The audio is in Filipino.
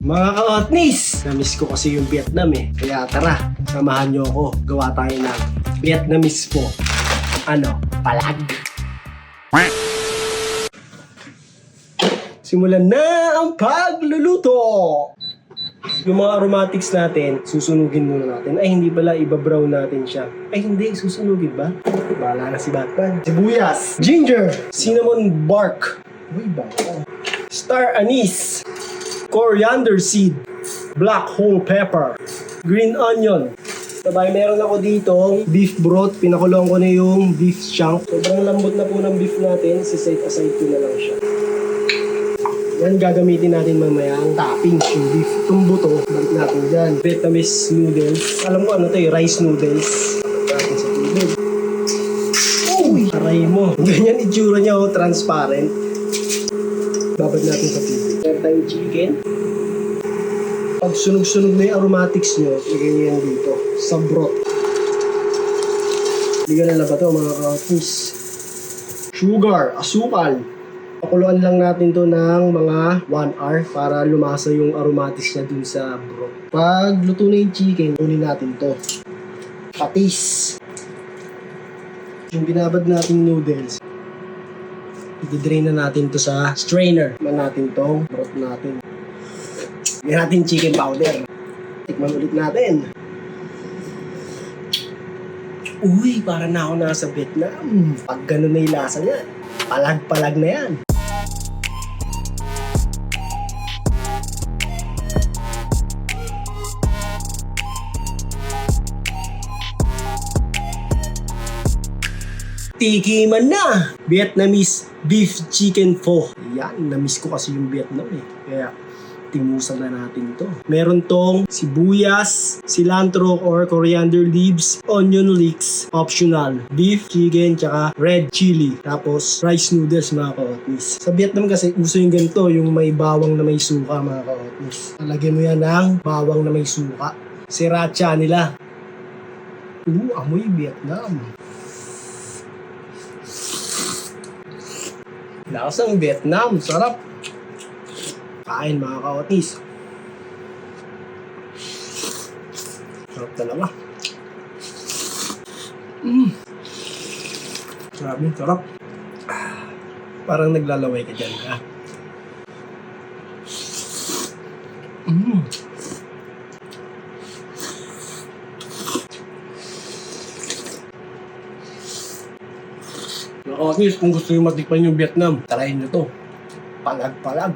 Mga ka-hotnies, na-miss ko kasi yung Vietnam eh. Kaya tara, samahan nyo ako. Gawa tayo ng Vietnamese po. Palag. Simulan na ang pagluluto! Yung mga aromatics natin, susunugin muna natin. Ay, hindi pala, ibabrown natin siya. Ay, hindi, susunugin ba? Bahala na si Batman. Sibuyas, ginger, cinnamon bark, star anise, coriander seed, black whole pepper, green onion. Sabay, meron ako dito beef broth. Pinakulong ko na yung beef chunk. Sobrang lambot na po ng beef natin. Siset aside ko na lang siya. Yan, gagamitin natin mamaya ang toppings, yung beef. Itong buto, balik natin dyan. Vietnamese noodles. Alam mo ano to eh, rice noodles. Natin sa tubig. Uy! Aray mo. Ganyan itsura niya, transparent. Babad natin sa tubig. Meron tayong chicken. Pag sunog-sunog na yung aromatics nyo, lagay nyo yan dito, sa broth. Ligan na ba ito mga ka-hotnies? Sugar, asukal. Pakuluan lang natin to ng mga 1 hour para lumasa yung aromatics niya dun sa broth. Pag luto na yung chicken, kunin natin to. Patis. Yung binabad nating noodles, i-drain na natin to sa strainer. Tikman natin tong broth natin. Lagyan natin chicken powder. Tikman ulit natin. Uy, para na ako nasa Vietnam. Pag ganun na yung lasa niya, palag-palag na yan. Tikiman na! Vietnamese beef chicken pho. Yan, na-miss ko kasi yung Vietnam eh. Kaya, timusan na natin to. Meron tong sibuyas, cilantro or coriander leaves, onion leeks, optional, beef, chicken, tsaka red chili. Tapos, rice noodles mga ka-hotnies. Sa Vietnam kasi, uso yung ganito, yung may bawang na may suka mga ka-hotnies. Talagyan mo yan ng bawang na may suka. Sriracha nila. Amoy Vietnam. Lasang Vietnam, sarap. Kain mga ka-hotnies. Sarap talaga. Grabe, sarap. Parang naglalaway ka dyan, ha? Mga ka-hotnies, kung gusto nyo matikpan yung Vietnam, tarayin nyo to. Palag-palag.